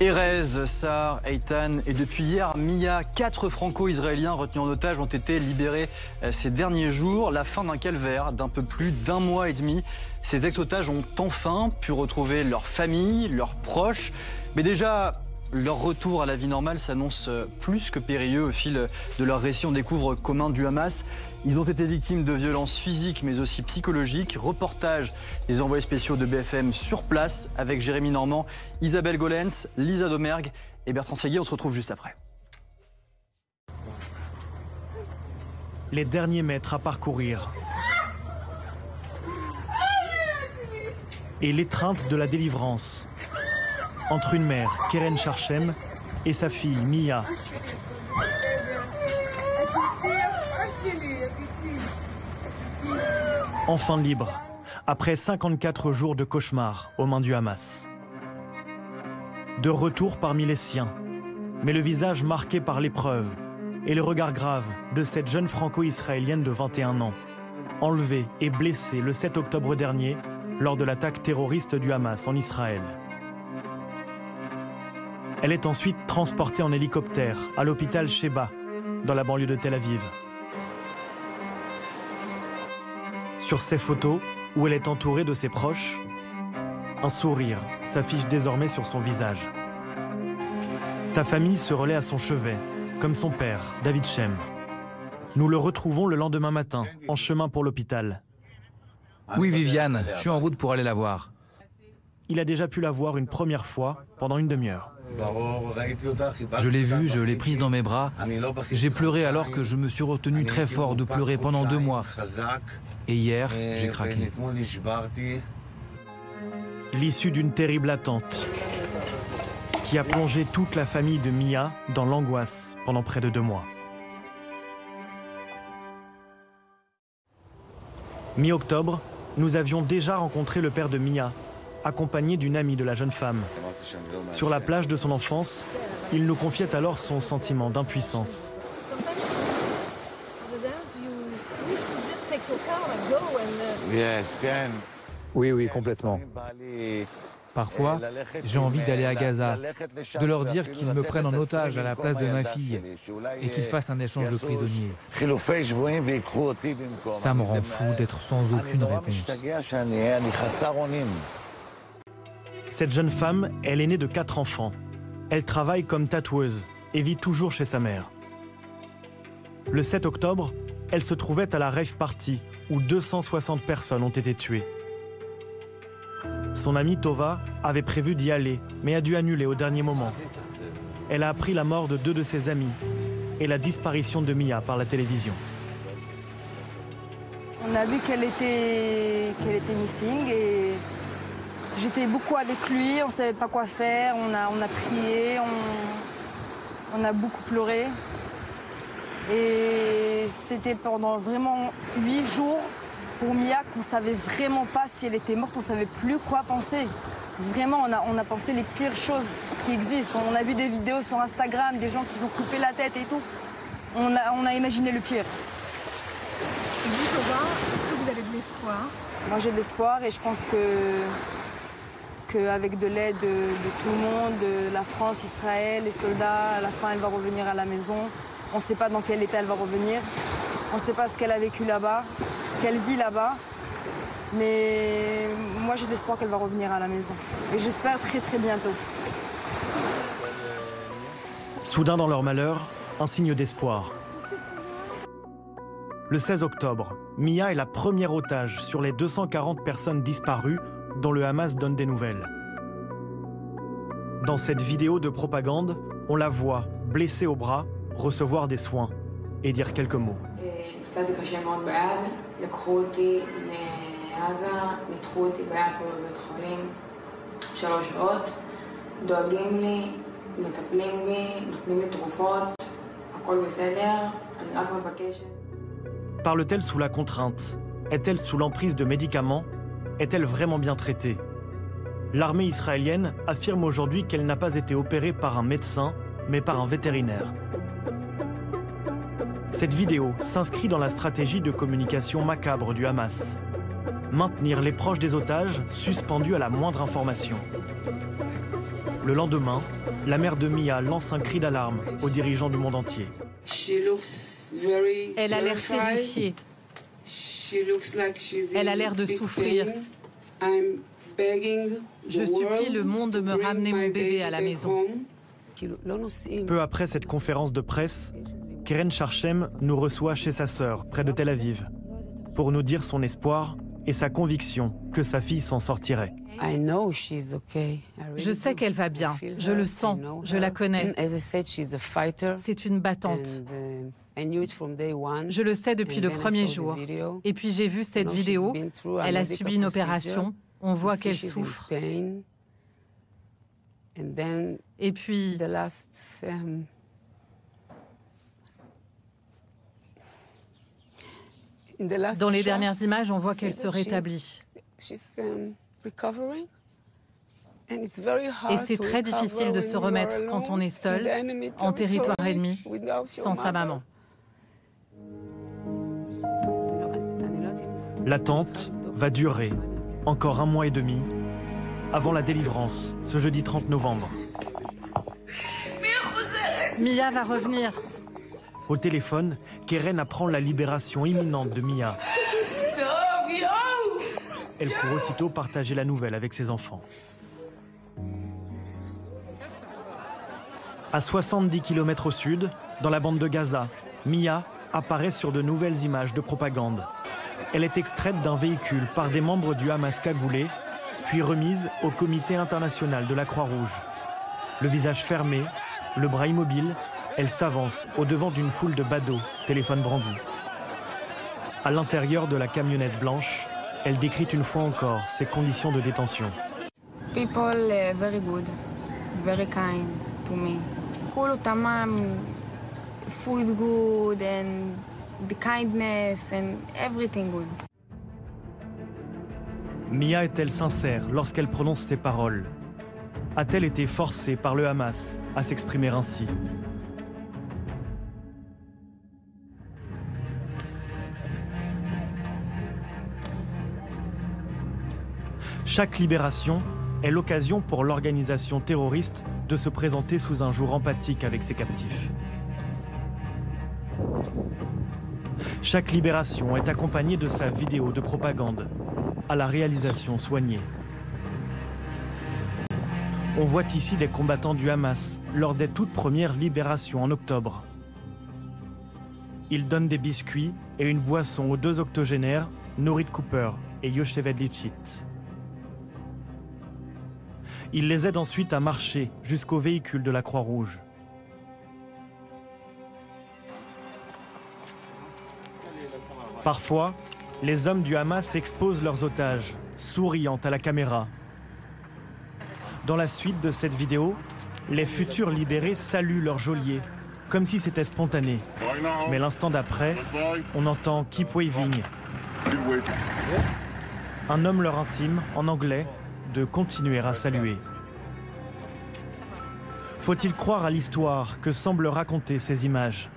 Erez, Sar, Eitan et depuis hier, Mia, 4 franco-israéliens retenus en otage ont été libérés ces derniers jours. La fin d'un calvaire d'un peu plus d'1 mois et demi. Ces ex-otages ont enfin pu retrouver leur famille, leurs proches. Mais déjà, leur retour à la vie normale s'annonce plus que périlleux. Au fil de leur récit, on découvre qu'aux mains du Hamas, ils ont été victimes de violences physiques mais aussi psychologiques. Reportage des envoyés spéciaux de BFM sur place avec Jérémy Normand, Isabelle Golens, Lisa Domergue et Bertrand Séguier. On se retrouve juste après. Les derniers mètres à parcourir. Et l'étreinte de la délivrance. Entre une mère, Keren Charchem, et sa fille, Mia. Enfin libre, après 54 jours de cauchemar aux mains du Hamas. De retour parmi les siens, mais le visage marqué par l'épreuve et le regard grave de cette jeune franco-israélienne de 21 ans, enlevée et blessée le 7 octobre dernier lors de l'attaque terroriste du Hamas en Israël. Elle est ensuite transportée en hélicoptère à l'hôpital Sheba, dans la banlieue de Tel Aviv. Sur ces photos, où elle est entourée de ses proches, un sourire s'affiche désormais sur son visage. Sa famille se relaie à son chevet, comme son père, David Shem. Nous le retrouvons le lendemain matin, en chemin pour l'hôpital. Oui, Viviane, je suis en route pour aller la voir. Il a déjà pu la voir une première fois, pendant une demi-heure. Je l'ai vue, je l'ai prise dans mes bras. J'ai pleuré alors que je me suis retenu très fort de pleurer pendant 2 mois. Et hier, j'ai craqué. L'issue d'une terrible attente qui a plongé toute la famille de Mia dans l'angoisse pendant près de 2 mois. Mi-octobre, nous avions déjà rencontré le père de Mia, accompagné d'une amie de la jeune femme. Sur la plage de son enfance, il nous confiait alors son sentiment d'impuissance. Oui, complètement. Parfois, j'ai envie d'aller à Gaza, de leur dire qu'ils me prennent en otage à la place de ma fille et qu'ils fassent un échange de prisonniers. Ça me rend fou d'être sans aucune réponse. Cette jeune femme est l'aînée de 4 enfants. Elle travaille comme tatoueuse et vit toujours chez sa mère. Le 7 octobre, elle se trouvait à la rave party où 260 personnes ont été tuées. Son amie Tova avait prévu d'y aller, mais a dû annuler au dernier moment. Elle a appris la mort de 2 de ses amis et la disparition de Mia par la télévision. On a vu qu'elle était missing et j'étais beaucoup avec lui, on ne savait pas quoi faire, on a prié, on a beaucoup pleuré. Et c'était pendant vraiment 8 jours pour Mia qu'on ne savait vraiment pas si elle était morte, on ne savait plus quoi penser. Vraiment, on a pensé les pires choses qui existent. On a vu des vidéos sur Instagram, des gens qui ont coupé la tête et tout. On a imaginé le pire. Et vous, Tova, est-ce que vous avez de l'espoir? Moi, j'ai de l'espoir et je pense qu'avec de l'aide de tout le monde, de la France, Israël, les soldats, à la fin, elle va revenir à la maison. On ne sait pas dans quel état elle va revenir. On ne sait pas ce qu'elle a vécu là-bas, ce qu'elle vit là-bas. Mais moi, j'ai de l'espoir qu'elle va revenir à la maison. Et j'espère très, très bientôt. Soudain dans leur malheur, un signe d'espoir. Le 16 octobre, Mia est la première otage sur les 240 personnes disparues dont le Hamas donne des nouvelles. Dans cette vidéo de propagande, on la voit, blessée au bras, recevoir des soins et dire quelques mots. Parle-t-elle sous la contrainte? Est-elle sous l'emprise de médicaments? Est-elle vraiment bien traitée? L'armée israélienne affirme aujourd'hui qu'elle n'a pas été opérée par un médecin, mais par un vétérinaire. Cette vidéo s'inscrit dans la stratégie de communication macabre du Hamas. Maintenir les proches des otages suspendus à la moindre information. Le lendemain, la mère de Mia lance un cri d'alarme aux dirigeants du monde entier. Elle a l'air terrifiée. Elle a l'air de souffrir. Je supplie le monde de me ramener mon bébé à la maison. Peu après cette conférence de presse, Keren Sharchem nous reçoit chez sa sœur, près de Tel Aviv, pour nous dire son espoir et sa conviction que sa fille s'en sortirait. Je sais qu'elle va bien, je le sens, je la connais. C'est une battante. Je le sais depuis le premier jour. Et puis j'ai vu cette vidéo, elle a subi une opération, on voit qu'elle souffre. Et puis, dans les dernières images, on voit qu'elle se rétablit. Et c'est très difficile de se remettre quand on est seul, en territoire ennemi, sans sa maman. L'attente va durer encore 1 mois et demi avant la délivrance, ce jeudi 30 novembre. Mia va revenir. Au téléphone, Keren apprend la libération imminente de Mia. Elle court aussitôt partager la nouvelle avec ses enfants. À 70 km au sud, dans la bande de Gaza, Mia apparaît sur de nouvelles images de propagande. Elle est extraite d'un véhicule par des membres du Hamas cagoulés, puis remise au Comité international de la Croix-Rouge. Le visage fermé, le bras immobile, elle s'avance au-devant d'une foule de badauds, téléphone brandi. À l'intérieur de la camionnette blanche, elle décrit une fois encore ses conditions de détention. People very good, very kind to me. Kulu tamam, food good and the kindness and everything good. Mia est-elle sincère lorsqu'elle prononce ces paroles? A-t-elle été forcée par le Hamas à s'exprimer ainsi? Chaque libération est l'occasion pour l'organisation terroriste de se présenter sous un jour empathique avec ses captifs. Chaque libération est accompagnée de sa vidéo de propagande, à la réalisation soignée. On voit ici des combattants du Hamas lors des toutes premières libérations en octobre. Ils donnent des biscuits et une boisson aux 2 octogénaires, Nurit Cooper et Yocheved Litchit. Ils les aident ensuite à marcher jusqu'au véhicule de la Croix-Rouge. Parfois, les hommes du Hamas exposent leurs otages, souriant à la caméra. Dans la suite de cette vidéo, les futurs libérés saluent leur geôlier, comme si c'était spontané. Mais l'instant d'après, on entend « keep waving ». Un homme leur intime, en anglais, de continuer à saluer. Faut-il croire à l'histoire que semblent raconter ces images?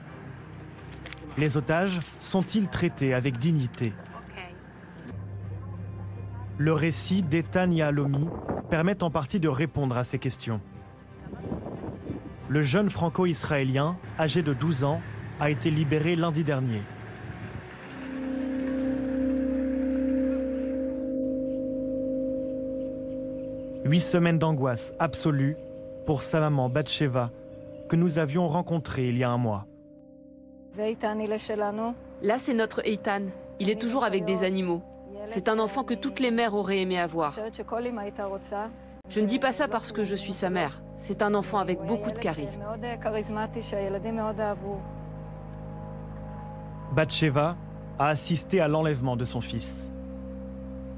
Les otages sont-ils traités avec dignité? Le récit d'Eitan Yahalomi permet en partie de répondre à ces questions. Le jeune franco-israélien, âgé de 12 ans, a été libéré lundi dernier. Huit semaines d'angoisse absolue pour sa maman Batsheva, que nous avions rencontrée il y a 1 mois. Là, c'est notre Eitan. Il est toujours avec des animaux. C'est un enfant que toutes les mères auraient aimé avoir. Je ne dis pas ça parce que je suis sa mère. C'est un enfant avec beaucoup de charisme. Batsheva a assisté à l'enlèvement de son fils.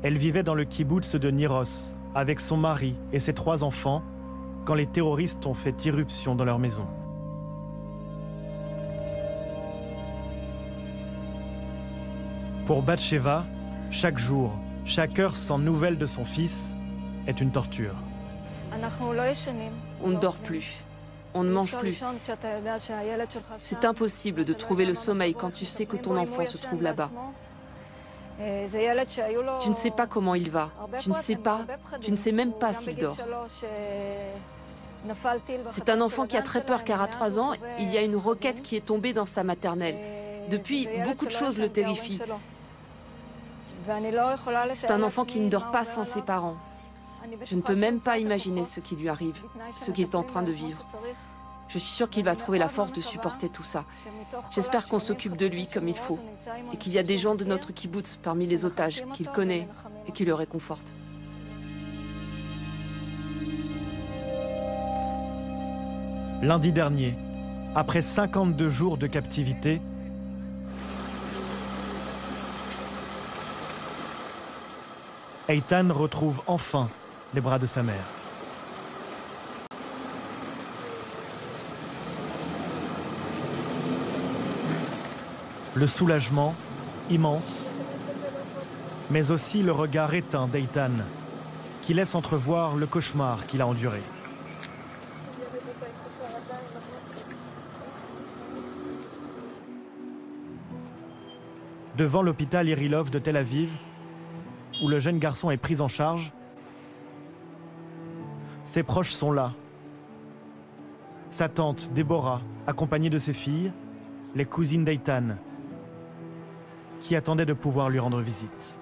Elle vivait dans le kibboutz de Niros avec son mari et ses 3 enfants quand les terroristes ont fait irruption dans leur maison. Pour Batsheva, chaque jour, chaque heure sans nouvelles de son fils est une torture. On ne dort plus. On ne mange plus. C'est impossible de trouver le sommeil quand tu sais que ton enfant se trouve là-bas. Tu ne sais pas comment il va. Tu ne sais même pas s'il dort. C'est un enfant qui a très peur car à 3 ans, il y a une roquette qui est tombée dans sa maternelle. Depuis, beaucoup de choses le terrifient. C'est un enfant qui ne dort pas sans ses parents. Je ne peux même pas imaginer ce qui lui arrive, ce qu'il est en train de vivre. Je suis sûre qu'il va trouver la force de supporter tout ça. J'espère qu'on s'occupe de lui comme il faut et qu'il y a des gens de notre kibbutz parmi les otages qu'il connaît et qui le réconfortent. Lundi dernier, après 52 jours de captivité, Eitan retrouve enfin les bras de sa mère. Le soulagement, immense, mais aussi le regard éteint d'Eitan, qui laisse entrevoir le cauchemar qu'il a enduré. Devant l'hôpital Irilov de Tel Aviv, où le jeune garçon est pris en charge, ses proches sont là. Sa tante, Déborah, accompagnée de ses filles, les cousines d'Eitan, qui attendaient de pouvoir lui rendre visite.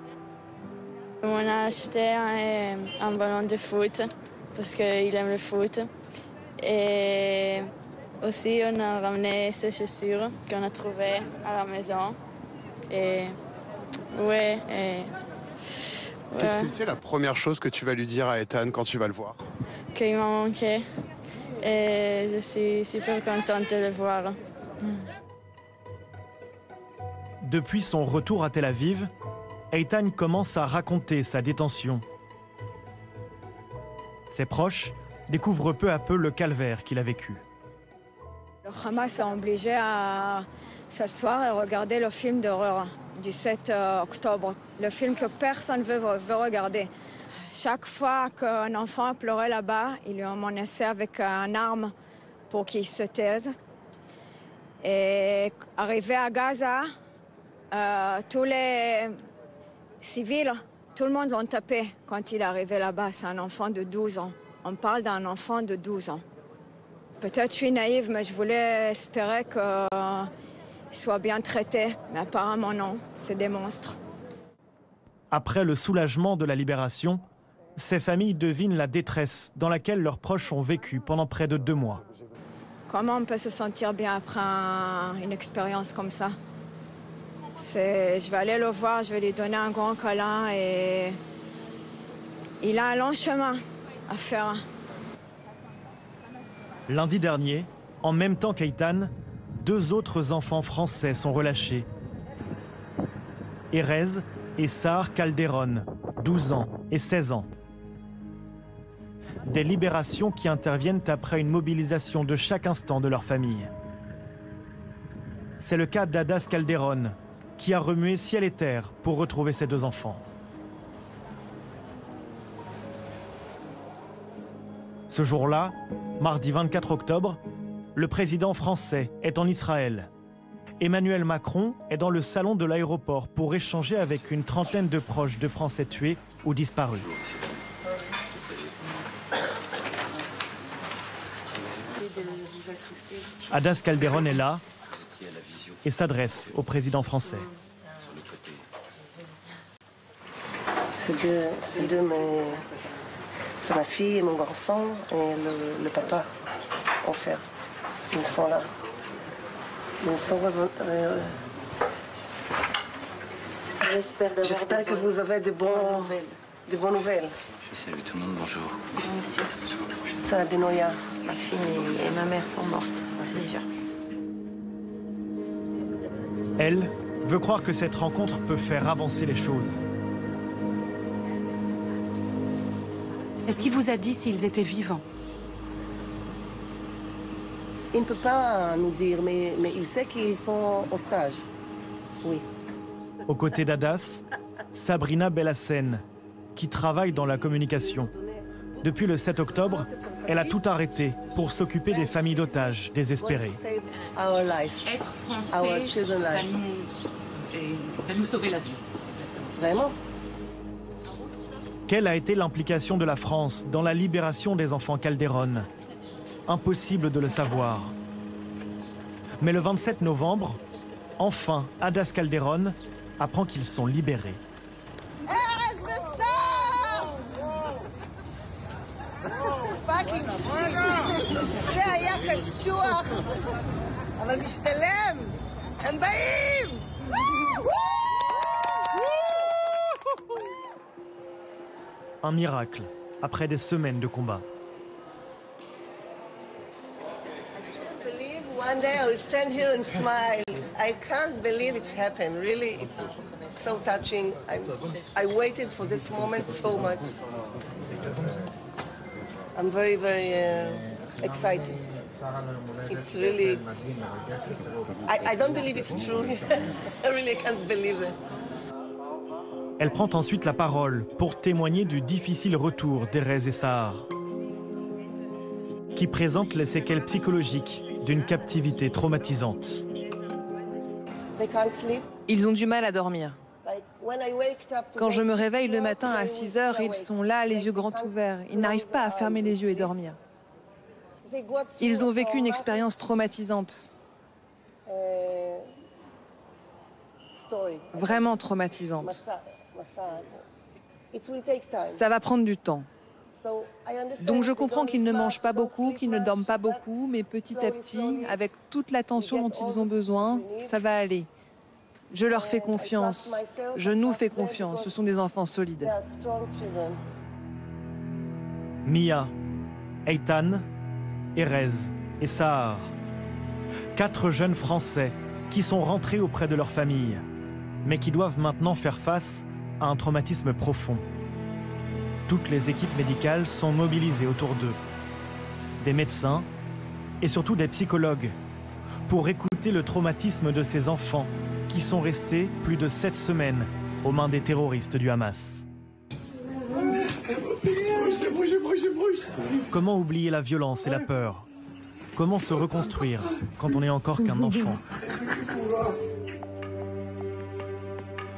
On a acheté un ballon de foot, parce qu'il aime le foot. Et aussi, on a ramené ses chaussures qu'on a trouvées à la maison. Et ouais. Qu'est-ce que c'est la première chose que tu vas lui dire à Eitan quand tu vas le voir? Qu'il m'a manqué. Et je suis super contente de le voir. Depuis son retour à Tel Aviv, Eitan commence à raconter sa détention. Ses proches découvrent peu à peu le calvaire qu'il a vécu. Le Hamas a obligé à s'asseoir et regarder le film d'horreur du 7 octobre. Le film que personne ne veut regarder. Chaque fois qu'un enfant pleurait là-bas, ils lui ont menacé avec une arme pour qu'il se taise. Et arrivé à Gaza, tous les civils, tout le monde l'ont tapé quand il est arrivé là-bas. C'est un enfant de 12 ans. On parle d'un enfant de 12 ans. Peut-être je suis naïve, mais je voulais espérer qu'il soit bien traité. Mais apparemment non, c'est des monstres. Après le soulagement de la libération, ces familles devinent la détresse dans laquelle leurs proches ont vécu pendant près de 2 mois. Comment on peut se sentir bien après une expérience comme ça? Je vais aller le voir, je vais lui donner un grand câlin et il a un long chemin à faire. Lundi dernier, en même temps qu'Eitan, 2 autres enfants français sont relâchés. Erez et Sahar Calderon, 12 ans et 16 ans. Des libérations qui interviennent après une mobilisation de chaque instant de leur famille. C'est le cas d'Adas Calderon, qui a remué ciel et terre pour retrouver ses 2 enfants. Ce jour-là, mardi 24 octobre, le président français est en Israël. Emmanuel Macron est dans le salon de l'aéroport pour échanger avec une trentaine de proches de Français tués ou disparus. Adas Calderon est là et s'adresse au président français. C'est ma fille et mon garçon et le papa, en fait. Ils sont là. Ils sont J'espère que vous avez de bonnes nouvelles. Je salue tout le monde, bonjour. Bonjour, monsieur. Ça, Benoya. Ma fille et ma mère sont mortes, déjà. Elle veut croire que cette rencontre peut faire avancer les choses. Est-ce qu'il vous a dit s'ils étaient vivants? Il ne peut pas nous dire, mais il sait qu'ils sont au stage. Oui. Aux côtés d'Adas, Sabrina Bellassène, qui travaille dans la communication. Depuis le 7 octobre, elle a tout arrêté pour s'occuper des familles d'otages désespérées. Être français va nous sauver la vie. Vraiment? Quelle a été l'implication de la France dans la libération des enfants Calderon? impossible de le savoir. Mais le 27 novembre, enfin, Hadas Calderón apprend qu'ils sont libérés. Un miracle, après des semaines de combat. One day I will stand here and smile. I can't believe it's happened. Really, it's so touching. I waited for this moment so much. I'm very, very excited. It's really, I don't believe it's true. I really can't believe it. Elle prend ensuite la parole pour témoigner du difficile retour d'Erez et Sahar, qui présente les séquelles psychologiques d'une captivité traumatisante. Ils ont du mal à dormir. Quand je me réveille le matin à 6 heures, ils sont là, les yeux grands ouverts. Ils n'arrivent pas à fermer les yeux et dormir. Ils ont vécu une expérience traumatisante. Vraiment traumatisante. Ça va prendre du temps. Donc je comprends qu'ils ne mangent pas beaucoup, qu'ils ne dorment pas beaucoup, mais petit à petit, avec toute l'attention dont ils ont besoin, ça va aller. Je leur fais confiance, je nous fais confiance, ce sont des enfants solides. Mia, Eitan, Erez et Sahar. 4 jeunes Français qui sont rentrés auprès de leur famille, mais qui doivent maintenant faire face à un traumatisme profond. Toutes les équipes médicales sont mobilisées autour d'eux. Des médecins et surtout des psychologues pour écouter le traumatisme de ces enfants qui sont restés plus de 7 semaines aux mains des terroristes du Hamas. Comment oublier la violence et la peur? Comment se reconstruire quand on n'est encore qu'un enfant?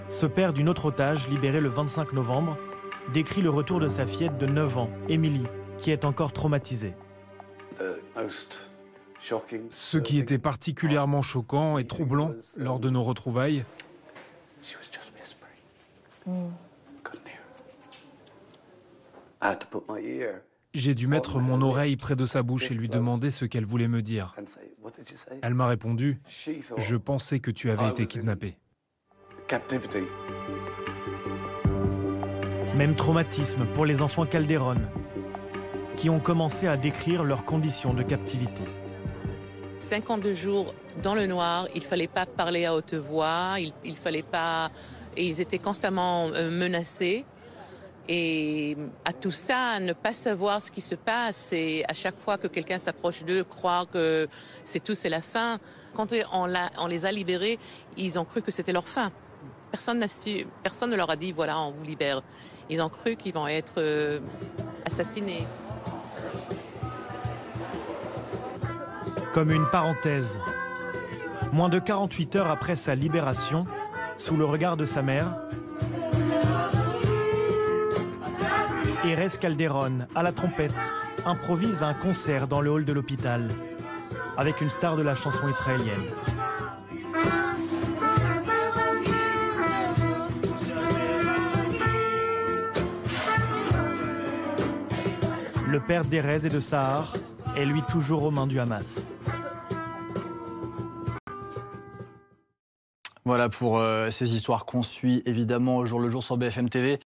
Ce père d'une autre otage libérée le 25 novembre décrit le retour de sa fillette de 9 ans, Émilie, qui est encore traumatisée. Ce qui était particulièrement choquant et troublant lors de nos retrouvailles, j'ai dû mettre mon oreille près de sa bouche et lui demander ce qu'elle voulait me dire. Elle m'a répondu « Je pensais que tu avais été kidnappé ». Même traumatisme pour les enfants Calderón, qui ont commencé à décrire leurs conditions de captivité. 52 jours dans le noir, il ne fallait pas parler à haute voix, il fallait pas... Et ils étaient constamment menacés. Et à tout ça, ne pas savoir ce qui se passe et à chaque fois que quelqu'un s'approche d'eux, croire que c'est tout, c'est la fin. Quand on les a libérés, ils ont cru que c'était leur fin. Personne ne leur a dit, voilà, on vous libère. Ils ont cru qu'ils vont être assassinés. Comme une parenthèse, moins de 48 heures après sa libération, sous le regard de sa mère, Erez Calderón, à la trompette, improvise un concert dans le hall de l'hôpital, avec une star de la chanson israélienne. Le père d'Erez et de Sahar est lui toujours aux mains du Hamas. Voilà pour ces histoires qu'on suit évidemment au jour le jour sur BFM TV.